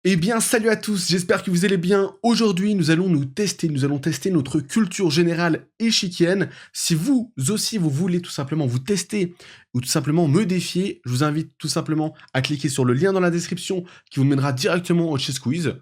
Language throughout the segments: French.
Eh bien, salut à tous, j'espère que vous allez bien. Aujourd'hui, nous allons tester notre culture générale échiquienne. Si vous aussi, vous voulez tout simplement vous tester ou tout simplement me défier, je vous invite tout simplement à cliquer sur le lien dans la description qui vous mènera directement au Chess Quiz.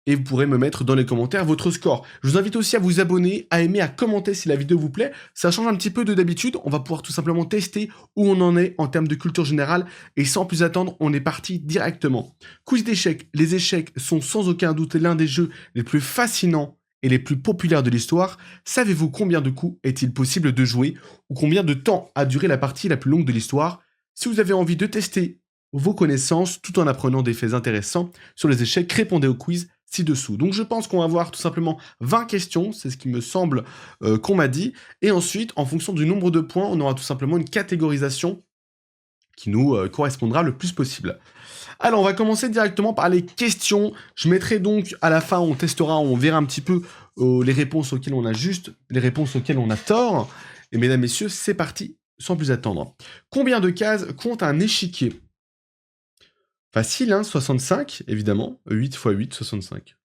Et vous pourrez me mettre dans les commentaires votre score. Je vous invite aussi à vous abonner, à aimer, à commenter si la vidéo vous plaît. Ça change un petit peu de d'habitude. On va pouvoir tout simplement tester où on en est en termes de culture générale. Et sans plus attendre, on est parti directement. Quiz d'échecs. Les échecs sont sans aucun doute l'un des jeux les plus fascinants et les plus populaires de l'histoire. Savez-vous combien de coups est-il possible de jouer ou combien de temps a duré la partie la plus longue de l'histoire? Si vous avez envie de tester vos connaissances tout en apprenant des faits intéressants sur les échecs, répondez au quiz ci-dessous. Donc je pense qu'on va avoir tout simplement 20 questions, c'est ce qui me semble qu'on m'a dit. Et ensuite, en fonction du nombre de points, on aura tout simplement une catégorisation qui nous correspondra le plus possible. Alors, on va commencer directement par les questions. Je mettrai donc à la fin, on testera, on verra un petit peu les réponses auxquelles on a juste, les réponses auxquelles on a tort. Et mesdames, messieurs, c'est parti, sans plus attendre. Combien de cases compte un échiquier? Facile, hein, 65, évidemment. 8 x 8, 65.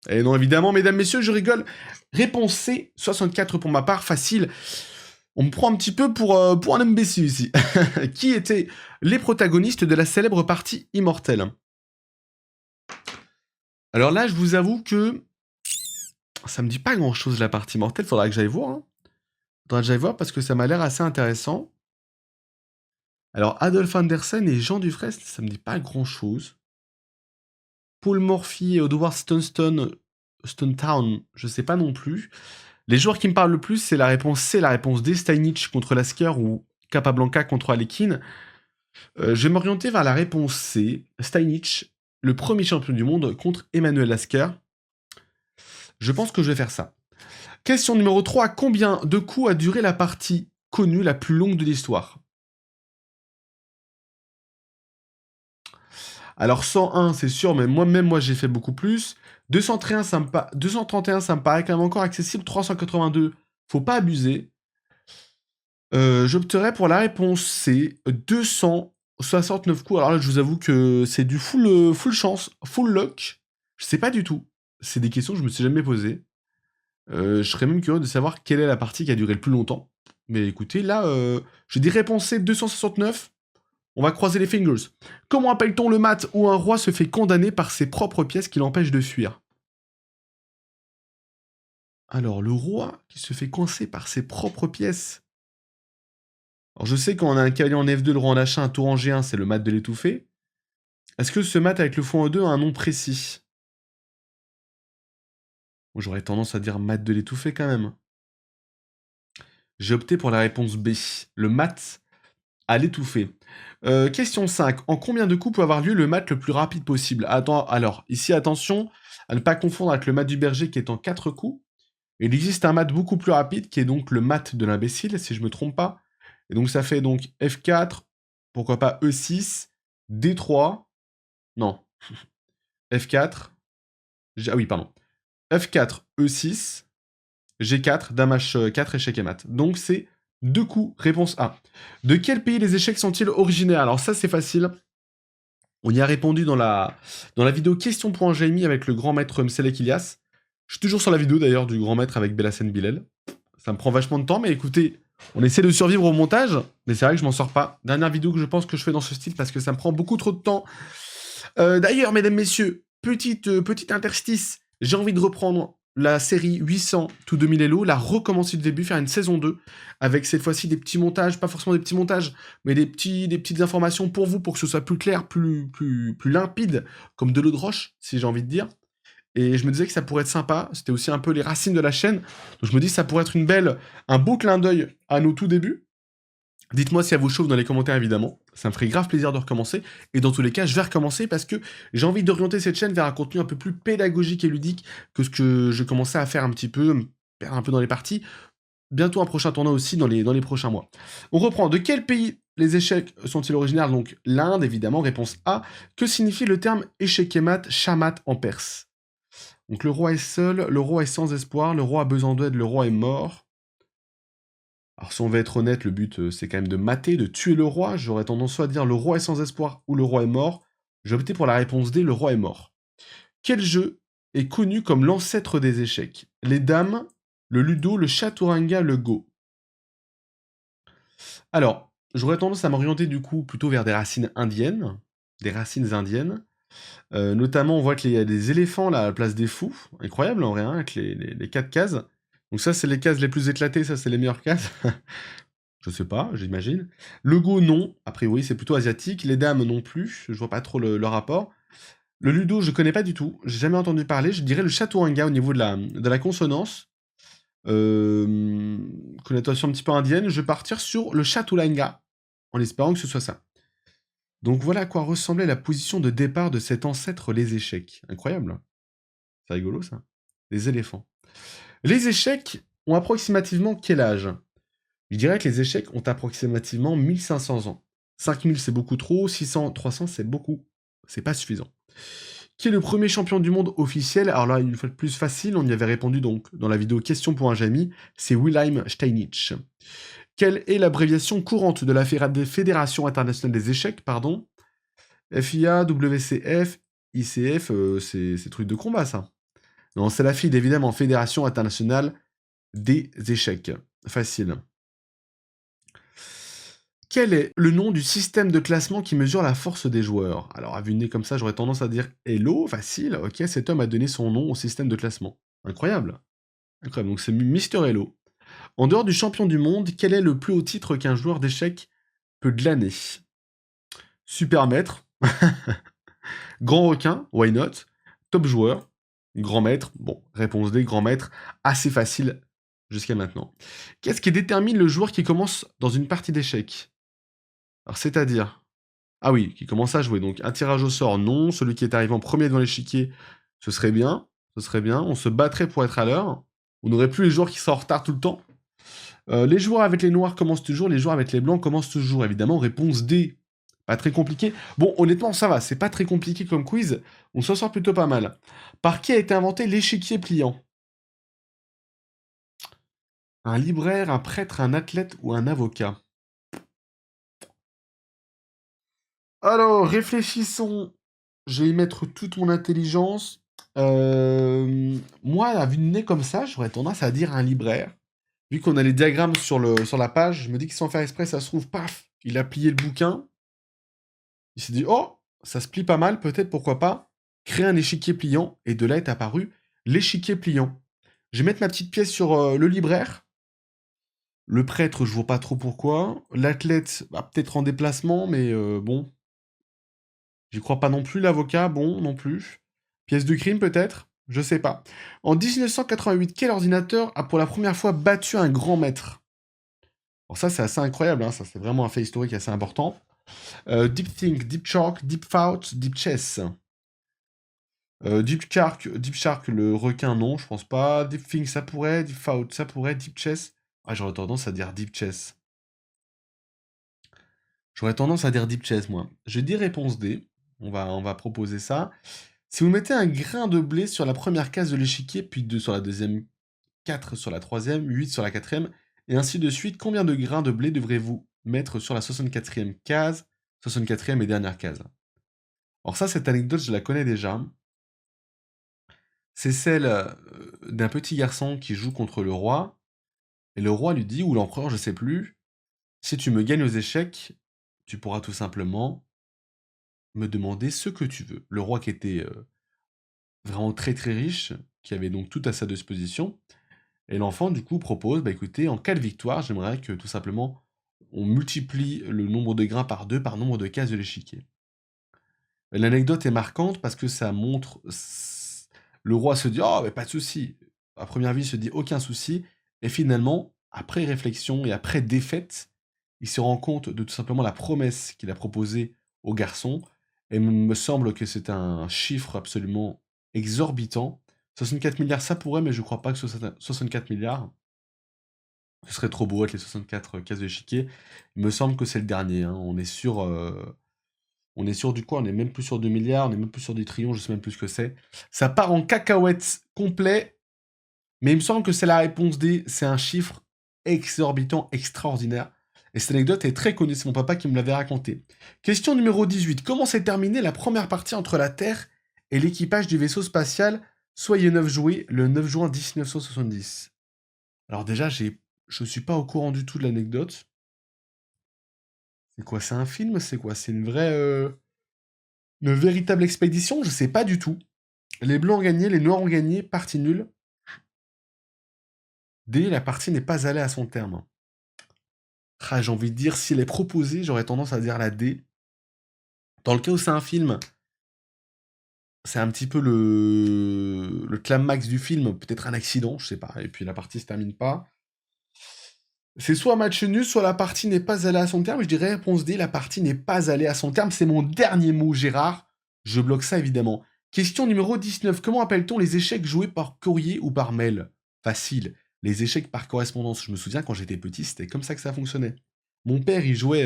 Et non, évidemment, mesdames, messieurs, je rigole. Réponse C, 64 pour ma part, facile. On me prend un petit peu pour un imbécile ici. Qui étaient les protagonistes de la célèbre partie immortelle? Alors là, je vous avoue que ça me dit pas grand-chose la partie immortelle. Faudra que j'aille voir. Hein. Faudra que j'aille voir parce que ça m'a l'air assez intéressant. Alors, Adolf Andersen et Jean Dufresne, ça me dit pas grand-chose. Paul Morphy et Edward Stonetown, je sais pas non plus. Les joueurs qui me parlent le plus, c'est la réponse C, la réponse D, Steinitch contre Lasker ou Capablanca contre Alekhine. Je vais m'orienter vers la réponse C, Steinitch, le premier champion du monde contre Emmanuel Lasker. Je pense que je vais faire ça. Question numéro 3, combien de coups a duré la partie connue la plus longue de l'histoire? Alors 101, c'est sûr, mais moi j'ai fait beaucoup plus. 231, 231, ça me paraît quand même encore accessible. 382, faut pas abuser. J'opterais pour la réponse C, 269 coups. Alors là, je vous avoue que c'est du full chance, full luck. Je sais pas du tout. C'est des questions que je me suis jamais posées. Je serais même curieux de savoir quelle est la partie qui a duré le plus longtemps. Mais écoutez, là, j'ai des réponses C, 269. On va croiser les fingers. Comment appelle-t-on le mat où un roi se fait condamner par ses propres pièces qui l'empêchent de fuir? Alors, le roi qui se fait coincer par ses propres pièces. Alors, je sais qu'on a un cavalier en F2, le roi en H1, un tour en G1, c'est le mat de l'étouffer. Est-ce que ce mat avec le fou en E2 a un nom précis? Bon, j'aurais tendance à dire mat de l'étouffer quand même. J'ai opté pour la réponse B, le mat à l'étouffer. Question 5. En combien de coups peut avoir lieu le mat le plus rapide possible? Attends, alors, ici, attention à ne pas confondre avec le mat du berger qui est en 4 coups. Il existe un mat beaucoup plus rapide qui est donc le mat de l'imbécile, si je ne me trompe pas. Et donc ça fait donc F4, pourquoi pas E6, D3, non, F4, ah oui, pardon, F4, E6, G4, Dame H4, échec et mat. Donc c'est 2 coups, réponse A. De quel pays les échecs sont-ils originaires? Alors ça c'est facile. On y a répondu dans la vidéo question pour Jamie avec le grand maître Mselek Ilyas. Je suis toujours sur la vidéo d'ailleurs du grand maître avec Belassen Bilel. Ça me prend vachement de temps, mais écoutez, on essaie de survivre au montage, mais c'est vrai que je m'en sors pas. Dernière vidéo que je pense que je fais dans ce style parce que ça me prend beaucoup trop de temps. D'ailleurs, mesdames, messieurs, petite interstice, j'ai envie de reprendre la série 800 to 2000 Elo, la recommencer du début, faire une saison 2, avec cette fois-ci des petits montages, pas forcément des petits montages, mais des petites informations pour vous, pour que ce soit plus clair, plus limpide, comme de l'eau de roche, si j'ai envie de dire. Et je me disais que ça pourrait être sympa, c'était aussi un peu les racines de la chaîne, donc je me dis que ça pourrait être un beau clin d'œil à nos tout débuts. Dites-moi si ça vous chauffe dans les commentaires, évidemment. Ça me ferait grave plaisir de recommencer. Et dans tous les cas, je vais recommencer parce que j'ai envie d'orienter cette chaîne vers un contenu un peu plus pédagogique et ludique que ce que je commençais à faire un petit peu, me perdre un peu dans les parties. Bientôt un prochain tournoi aussi dans les prochains mois. On reprend. De quel pays les échecs sont-ils originaires? Donc l'Inde, évidemment, réponse A. Que signifie le terme échec et mat, shamat en perse? Donc le roi est seul, le roi est sans espoir, le roi a besoin d'aide, le roi est mort. Alors si on veut être honnête, le but c'est quand même de mater, de tuer le roi. J'aurais tendance soit à dire le roi est sans espoir ou le roi est mort. J'ai opté pour la réponse D, le roi est mort. Quel jeu est connu comme l'ancêtre des échecs? Les dames, le ludo, le chaturanga, le go. Alors, j'aurais tendance à m'orienter du coup plutôt vers des racines indiennes. Des racines indiennes. Notamment, on voit qu'il y a des éléphants là, à la place des fous. Incroyable en vrai, hein, avec les 4 cases. Donc ça, c'est les cases les plus éclatées, ça, c'est les meilleures cases. Je sais pas, j'imagine. Le go, non. A priori, c'est plutôt asiatique. Les dames, non plus. Je vois pas trop le rapport. Le ludo, je connais pas du tout. J'ai jamais entendu parler. Je dirais le chaturanga au niveau de la consonance. Connotation un petit peu indienne. Je vais partir sur le chaturanga, en espérant que ce soit ça. Donc voilà à quoi ressemblait la position de départ de cet ancêtre les échecs. Incroyable. C'est rigolo ça. Les éléphants. Les échecs ont approximativement quel âge? Je dirais que les échecs ont approximativement 1500 ans. 5000 c'est beaucoup trop, 600, 300 c'est beaucoup. C'est pas suffisant. Qui est le premier champion du monde officiel? Alors là, une fois de plus facile, on y avait répondu donc dans la vidéo Question pour un Jamy, c'est Wilhelm Steinitz. Quelle est l'abréviation courante de la Fédération internationale des échecs, pardon? FIA, WCF, ICF, c'est truc de combat ça. Non, c'est la FIDE évidemment, Fédération internationale des échecs. Facile. Quel est le nom du système de classement qui mesure la force des joueurs? Alors, à vue de nez comme ça, j'aurais tendance à dire Hello, facile. Ok, cet homme a donné son nom au système de classement. Incroyable. Incroyable. Donc, c'est Mister Hello. En dehors du champion du monde, quel est le plus haut titre qu'un joueur d'échecs peut glaner? Super maître. Grand requin, why not? Top joueur. Grand maître. Bon, réponse D, grand maître. Assez facile jusqu'à maintenant. Qu'est-ce qui détermine le joueur qui commence dans une partie d'échecs? Alors, c'est-à-dire. Ah oui, qui commence à jouer. Donc un tirage au sort, non. Celui qui est arrivé en premier devant l'échiquier, ce serait bien. Ce serait bien. On se battrait pour être à l'heure. On n'aurait plus les joueurs qui sont en retard tout le temps. Les joueurs avec les noirs commencent toujours. Les joueurs avec les blancs commencent toujours. Évidemment, réponse D. Pas très compliqué. Bon, honnêtement, ça va. C'est pas très compliqué comme quiz. On s'en sort plutôt pas mal. Par qui a été inventé l'échiquier pliant? Un libraire, un prêtre, un athlète ou un avocat? Alors, réfléchissons. Je vais y mettre toute mon intelligence. Moi, à vue de nez comme ça, j'aurais tendance à dire un libraire. Vu qu'on a les diagrammes sur la page, je me dis que sans faire exprès, ça se trouve, paf, il a plié le bouquin. Il s'est dit, oh, ça se plie pas mal, peut-être, pourquoi pas, créer un échiquier pliant. Et de là est apparu l'échiquier pliant. Je vais mettre ma petite pièce sur le libraire. Le prêtre, je vois pas trop pourquoi. L'athlète, bah, peut-être en déplacement, mais bon, j'y crois pas non plus. L'avocat, bon, non plus. Pièce de crime, peut-être? Je sais pas. En 1988, quel ordinateur a pour la première fois battu un grand maître? Alors ça, c'est assez incroyable, hein, ça c'est vraiment un fait historique assez important. Deep Think, Deep Shark, Deep Thought, Deep Chess. Deep Shark, le requin, non, je pense pas. Deep Think, ça pourrait. Deep Thought, ça pourrait. Deep Chess. Ah, j'aurais tendance à dire Deep Chess. J'aurais tendance à dire Deep Chess, moi. Je dis réponse D. On va proposer ça. Si vous mettez un grain de blé sur la première case de l'échiquier, puis 2 sur la deuxième, 4 sur la troisième, 8 sur la quatrième, et ainsi de suite, combien de grains de blé devrez-vous mettre sur la 64e case, 64e et dernière case? Alors ça, cette anecdote, je la connais déjà. C'est celle d'un petit garçon qui joue contre le roi, et le roi lui dit, ou l'empereur, je sais plus, si tu me gagnes aux échecs, tu pourras tout simplement me demander ce que tu veux. Le roi qui était vraiment très très riche, qui avait donc tout à sa disposition, et l'enfant, du coup, propose, bah écoutez, en cas de victoire, j'aimerais que tout simplement on multiplie le nombre de grains par 2 par nombre de cases de l'échiquier. L'anecdote est marquante parce que ça montre. Le roi se dit, oh, mais pas de souci. À première vue, il se dit aucun souci. Et finalement, après réflexion et après défaite, il se rend compte de tout simplement la promesse qu'il a proposée au garçon. Et il me semble que c'est un chiffre absolument exorbitant. 64 milliards, ça pourrait, mais je crois pas que ce soit 64 milliards. Ce serait trop beau avec les 64 cases d'échiquier. Il me semble que c'est le dernier, hein. On est sûr du quoi? On est même plus sur 2 milliards, on est même plus sur des trillions, je sais même plus ce que c'est. Ça part en cacahuètes complet, mais il me semble que c'est la réponse D. C'est un chiffre exorbitant, extraordinaire. Et cette anecdote est très connue, c'est mon papa qui me l'avait raconté. Question numéro 18. Comment s'est terminée la première partie entre la Terre et l'équipage du vaisseau spatial Soyez 9 joué le 9 juin 1970? Alors déjà, je suis pas au courant du tout de l'anecdote. C'est quoi? C'est un film? C'est quoi? C'est une véritable expédition? Je sais pas du tout. Les blancs ont gagné, les noirs ont gagné, partie nulle. D, la partie n'est pas allée à son terme. Ah, j'ai envie de dire, s'il est proposé, j'aurais tendance à dire la D. Dans le cas où c'est un film, c'est un petit peu le climax du film, peut-être un accident, je sais pas, et puis la partie se termine pas. C'est soit un match nul, soit la partie n'est pas allée à son terme. Je dirais réponse D, la partie n'est pas allée à son terme. C'est mon dernier mot, Gérard. Je bloque ça évidemment. Question numéro 19. Comment appelle-t-on les échecs joués par courrier ou par mail? Facile. Les échecs par correspondance. Je me souviens quand j'étais petit, c'était comme ça que ça fonctionnait. Mon père, il jouait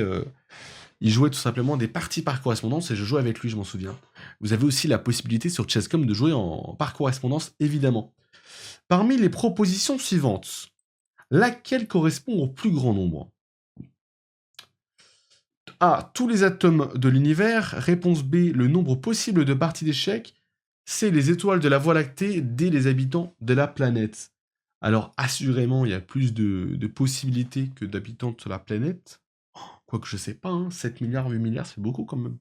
tout simplement des parties par correspondance et je jouais avec lui, je m'en souviens. Vous avez aussi la possibilité sur Chess.com de jouer par correspondance, évidemment. Parmi les propositions suivantes, laquelle correspond au plus grand nombre? A. Tous les atomes de l'univers. Réponse B. Le nombre possible de parties d'échecs. C. Les étoiles de la Voie lactée. D. Les habitants de la planète. Alors, assurément, il y a plus de possibilités que d'habitants sur la planète. Quoique je sais pas, hein, 7 milliards, 8 milliards, c'est beaucoup quand même.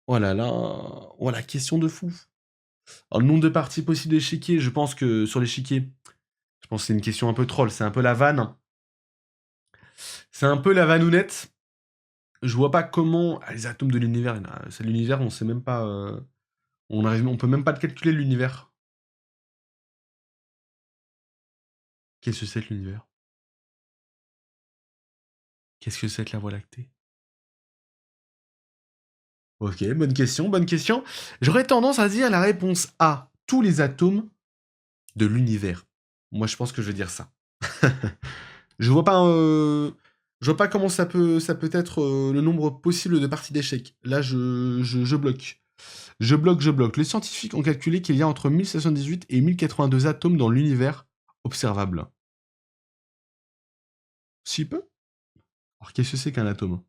Oh là là, oh la question de fou. Alors, le nombre de parties possibles d'échiquier, je pense que sur l'échiquier, je pense que c'est une question un peu troll, c'est un peu la vanne. C'est un peu la vanounette. Je vois pas comment. Ah, les atomes de l'univers, c'est l'univers, on sait même pas. On peut même pas calculer l'univers. Qu'est-ce que c'est que l'univers? Qu'est-ce que c'est que la Voie lactée? Ok, bonne question, bonne question. J'aurais tendance à dire la réponse A, tous les atomes de l'univers. Moi, je pense que je vais dire ça. Je vois pas, je vois pas comment ça peut être le nombre possible de parties d'échecs. Là, je bloque. Je bloque. Les scientifiques ont calculé qu'il y a entre 1078 et 1082 atomes dans l'univers observable. Si peu? Alors, qu'est-ce que c'est qu'un atome?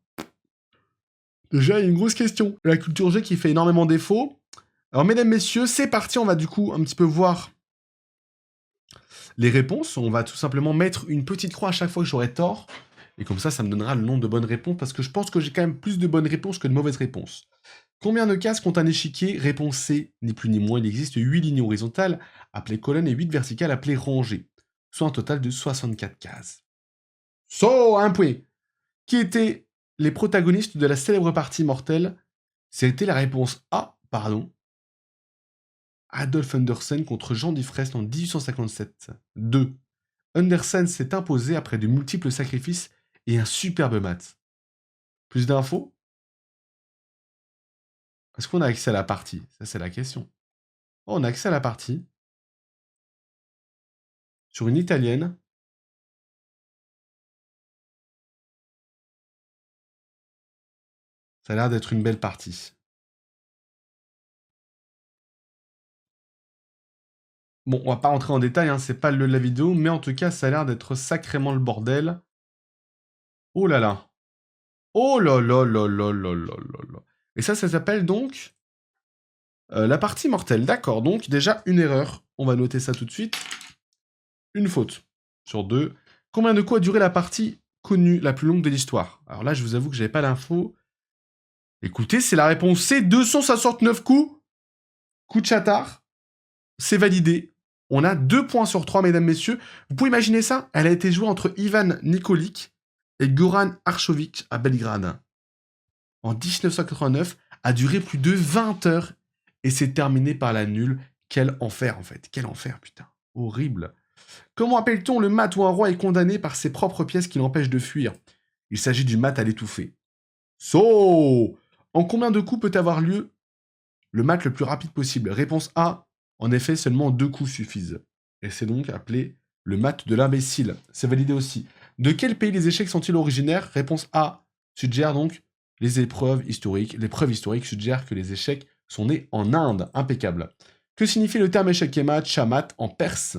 Déjà, il y a une grosse question. La culture G qui fait énormément défaut. Alors, mesdames, messieurs, c'est parti. On va du coup un petit peu voir les réponses. On va tout simplement mettre une petite croix à chaque fois que j'aurai tort. Et comme ça me donnera le nombre de bonnes réponses, parce que je pense que j'ai quand même plus de bonnes réponses que de mauvaises réponses. Combien de cases compte un échiquier? Réponse C, ni plus ni moins, il existe 8 lignes horizontales, appelées colonnes, et 8 verticales, appelées rangées. Soit un total de 64 cases. Un point. Qui étaient les protagonistes de la célèbre partie mortelle? C'était la réponse A, pardon. Adolf Andersen contre Jean Dufresne en 1857. 2. Andersen s'est imposé après de multiples sacrifices et un superbe mat. Plus d'infos? Est-ce qu'on a accès à la partie? Ça, c'est la question. Oh, on a accès à la partie. Sur une italienne. Ça a l'air d'être une belle partie. Bon, on va pas rentrer en détail, hein, c'est pas le de la vidéo, mais en tout cas, ça a l'air d'être sacrément le bordel. Oh là là. Oh là là là là là là là là. Et ça s'appelle donc la partie mortelle. D'accord, donc déjà une erreur. On va noter ça tout de suite. Une faute sur 2. Combien de coups a duré la partie connue la plus longue de l'histoire? Alors là, je vous avoue que j'avais pas l'info. Écoutez, c'est la réponse C, 269 coups. Coup de chatard. C'est validé. On a 2 points sur 3, mesdames, messieurs. Vous pouvez imaginer ça? Elle a été jouée entre Ivan Nikolic et Goran Archovic à Belgrade. En 1989, a duré plus de 20 heures et s'est terminé par la nulle. Quel enfer, en fait. Quel enfer, putain. Horrible. Comment appelle-t-on le mat où un roi est condamné par ses propres pièces qui l'empêchent de fuir? Il s'agit du mat à l'étouffer. En combien de coups peut avoir lieu le mat le plus rapide possible? Réponse A. En effet, seulement 2 coups suffisent. Et c'est donc appelé le mat de l'imbécile. C'est validé aussi. De quel pays les échecs sont-ils originaires? Réponse A. Suggère donc les épreuves historiques. Les preuves historiques suggèrent que les échecs sont nés en Inde. Impeccable. Que signifie le terme échec et mat, shamat, en perse?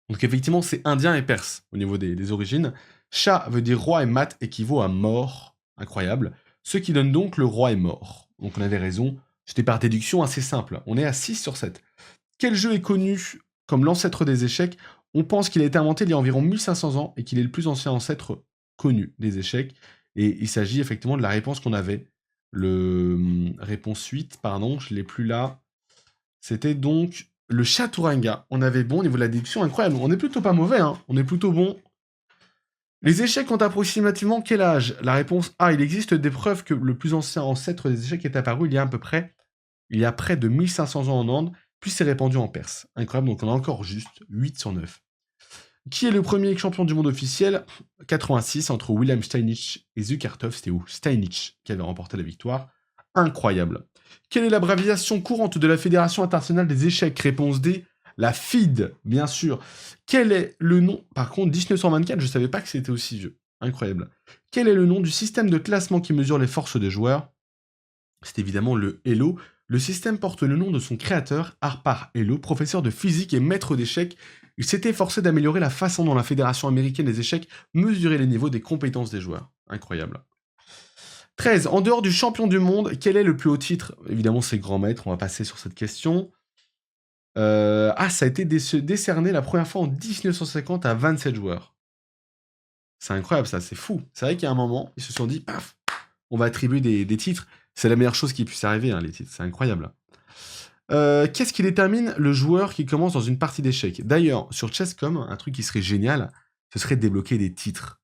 Donc effectivement, c'est indien et perse au niveau des origines. Chat veut dire roi et mat équivaut à mort. Incroyable. Ce qui donne donc le roi est mort. Donc on avait raison. C'était par déduction assez simple. On est à 6 sur 7. Quel jeu est connu comme l'ancêtre des échecs? On pense qu'il a été inventé il y a environ 1500 ans et qu'il est le plus ancien ancêtre connu des échecs. Et il s'agit effectivement de la réponse qu'on avait. Réponse 8, pardon, je ne l'ai plus là. C'était donc le Chaturanga. On avait bon au niveau de la déduction, incroyable. On est plutôt pas mauvais, hein. On est plutôt bon. Les échecs ont approximativement quel âge? La réponse A, il existe des preuves que le plus ancien ancêtre des échecs est apparu il y a à peu près, il y a près de 1500 ans en Inde, puis s'est répandu en Perse. Incroyable, donc on a encore juste 8 sur 9. Qui est le premier champion du monde officiel? 86, entre Wilhelm Steinitz et Zukertov, c'était où? Steinitz qui avait remporté la victoire. Incroyable. Quelle est l'abréviation courante de la Fédération internationale des échecs? Réponse D, la FIDE, bien sûr. Quel est le nom? Par contre, 1924, je ne savais pas que c'était aussi vieux. Incroyable. Quel est le nom du système de classement qui mesure les forces des joueurs? C'est évidemment le Elo. Le système porte le nom de son créateur, Harpar Elo, professeur de physique et maître d'échecs. Il s'était efforcé d'améliorer la façon dont la Fédération américaine des échecs mesurait les niveaux des compétences des joueurs. Incroyable. 13. En dehors du champion du monde, quel est le plus haut titre? Évidemment, c'est grand maître, on va passer sur cette question. Ça a été décerné la première fois en 1950 à 27 joueurs. C'est incroyable ça, c'est fou. C'est vrai qu'il y a un moment, ils se sont dit, paf, on va attribuer des titres. C'est la meilleure chose qui puisse arriver, hein, les titres, c'est incroyable. Qu'est-ce qui détermine le joueur qui commence dans une partie d'échecs? D'ailleurs, sur Chess.com, un truc qui serait génial, ce serait de débloquer des titres,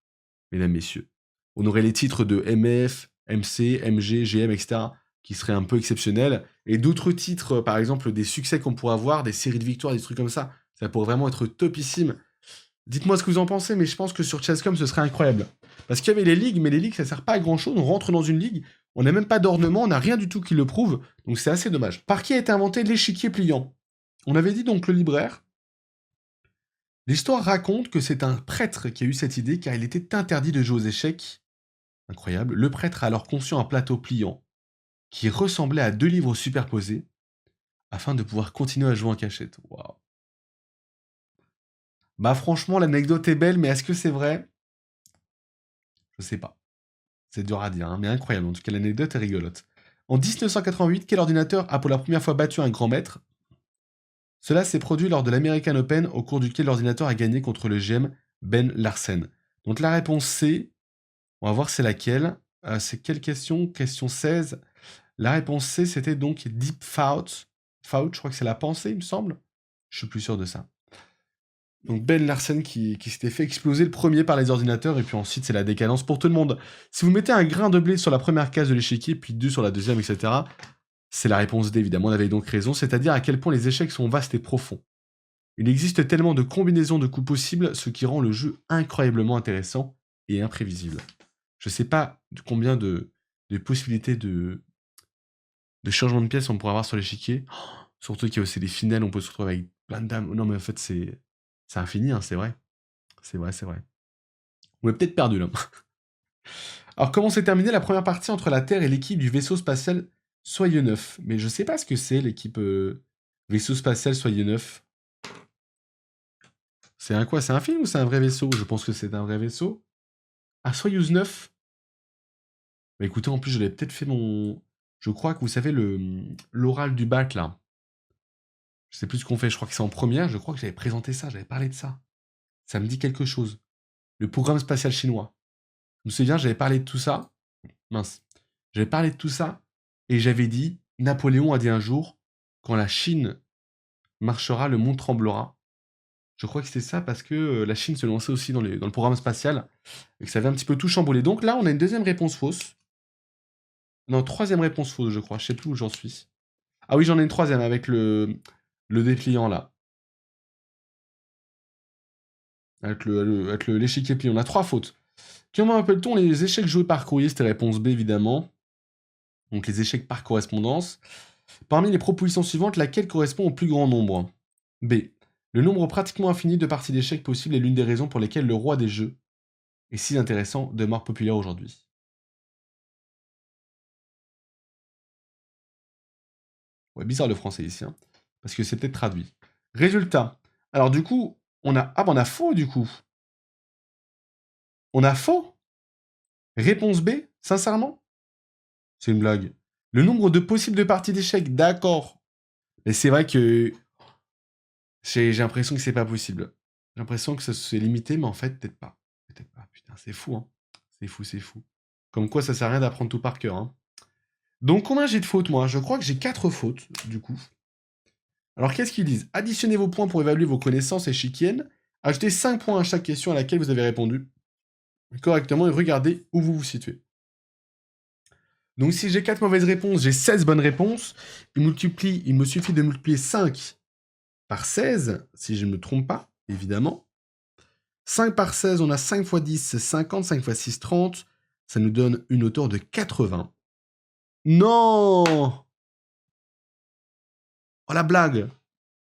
mesdames, messieurs. On aurait les titres de MF, MC, MG, GM, etc., qui seraient un peu exceptionnels, et d'autres titres, par exemple des succès qu'on pourrait avoir, des séries de victoires, des trucs comme ça. Ça pourrait vraiment être topissime. Dites-moi ce que vous en pensez, mais je pense que sur Chess.com, ce serait incroyable. Parce qu'il y avait les ligues, mais les ligues, ça sert pas à grand-chose. On rentre dans une ligue, on n'a même pas d'ornement, on n'a rien du tout qui le prouve, donc c'est assez dommage. Par qui a été inventé l'échiquier pliant? On avait dit donc le libraire. L'histoire raconte que c'est un prêtre qui a eu cette idée, car il était interdit de jouer aux échecs. Incroyable. Le prêtre a alors conçu un plateau pliant, qui ressemblait à 2 livres superposés, afin de pouvoir continuer à jouer en cachette. Waouh. Bah franchement, l'anecdote est belle, mais est-ce que c'est vrai? Je sais pas. C'est dur à dire, hein, mais incroyable. En tout cas, l'anecdote est rigolote. En 1988, quel ordinateur a pour la première fois battu un grand maître? Cela s'est produit lors de l'American Open, au cours duquel l'ordinateur a gagné contre le GM Ben Larsen. Donc la réponse C, on va voir c'est laquelle. C'est quelle question? Question 16. La réponse C, c'était donc Deep Thought. Thought, je crois que c'est la pensée, il me semble. Je suis plus sûr de ça. Donc Ben Larsen qui s'était fait exploser le premier par les ordinateurs, et puis ensuite c'est la décadence pour tout le monde. Si vous mettez un grain de blé sur la première case de l'échiquier, puis 2 sur la deuxième, etc., c'est la réponse D, évidemment, on avait donc raison, c'est-à-dire à quel point les échecs sont vastes et profonds. Il existe tellement de combinaisons de coups possibles, ce qui rend le jeu incroyablement intéressant et imprévisible. Je sais pas combien de possibilités de changement de pièces on pourrait avoir sur l'échiquier. Surtout qu'il y a aussi des finales, on peut se retrouver avec plein de dames. Non mais en fait c'est infini, hein, c'est vrai. C'est vrai, c'est vrai. On est peut-être perdu là. Alors, comment s'est terminée la première partie entre la Terre et l'équipe du vaisseau spatial Soyeux 9? Mais je sais pas ce que c'est l'équipe vaisseau spatial Soyeux 9. C'est un quoi? C'est un film ou c'est un vrai vaisseau? Je pense que c'est un vrai vaisseau. Ah, Soyuz 9? Bah écoutez, en plus, je l'avais peut-être fait mon. Je crois que vous savez, l'oral du bac là. Je sais plus ce qu'on fait, je crois que c'est en première, je crois que j'avais présenté ça, j'avais parlé de ça. Ça me dit quelque chose. Le programme spatial chinois. Je me souviens, j'avais parlé de tout ça. Mince. J'avais parlé de tout ça et j'avais dit, Napoléon a dit un jour, quand la Chine marchera, le monde tremblera. Je crois que c'était ça parce que la Chine se lançait aussi dans le programme spatial et que ça avait un petit peu tout chamboulé. Donc là, on a une deuxième réponse fausse. Non, troisième réponse fausse, je crois. Je sais plus où j'en suis. Ah oui, j'en ai une troisième avec le dépliant là. Avec l'échiquier plié. On a 3 fautes. Comment appelle-t-on les échecs joués par courrier? C'était réponse B, évidemment. Donc les échecs par correspondance. Parmi les propositions suivantes, laquelle correspond au plus grand nombre? B. Le nombre pratiquement infini de parties d'échecs possibles est l'une des raisons pour lesquelles le roi des jeux est si intéressant, demeure populaire aujourd'hui. Ouais, bizarre le français ici, hein, parce que c'est peut-être traduit. Résultat. Alors du coup, on a... Ah bah on a faux du coup. On a faux? Réponse B, sincèrement? C'est une blague. Le nombre de possibles de parties d'échecs, d'accord. Mais c'est vrai que j'ai l'impression que c'est pas possible. J'ai l'impression que ça c'est limité, mais en fait, peut-être pas. Peut-être pas. Putain, c'est fou, hein. C'est fou, c'est fou. Comme quoi, ça sert à rien d'apprendre tout par cœur, hein. Donc, combien j'ai de fautes, moi? Je crois que j'ai 4 fautes, du coup. Alors, qu'est-ce qu'ils disent? Additionnez vos points pour évaluer vos connaissances échiquiennes. Ajoutez 5 points à chaque question à laquelle vous avez répondu correctement et regardez où vous vous situez. Donc, si j'ai 4 mauvaises réponses, j'ai 16 bonnes réponses. Il me suffit de multiplier 5 par 16, si je ne me trompe pas, évidemment. 5 par 16, on a 5 x 10, c'est 50, 5 x 6, 30. Ça nous donne une hauteur de 80. Non! Oh la blague!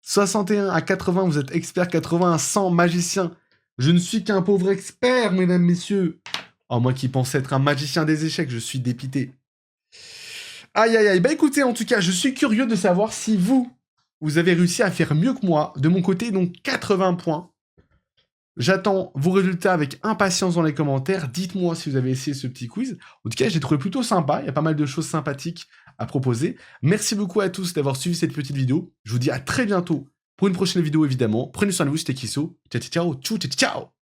61 à 80, vous êtes expert, 80 à 100, magicien. Je ne suis qu'un pauvre expert, mesdames, messieurs. Oh, moi qui pensais être un magicien des échecs, je suis dépité. Aïe, aïe, aïe. Bah écoutez, en tout cas, je suis curieux de savoir si vous avez réussi à faire mieux que moi. De mon côté, donc 80 points. J'attends vos résultats avec impatience dans les commentaires. Dites-moi si vous avez essayé ce petit quiz. En tout cas, j'ai trouvé plutôt sympa. Il y a pas mal de choses sympathiques à proposer. Merci beaucoup à tous d'avoir suivi cette petite vidéo. Je vous dis à très bientôt pour une prochaine vidéo, évidemment. Prenez soin de vous, c'était Kisso. Ciao, ciao, ciao, ciao.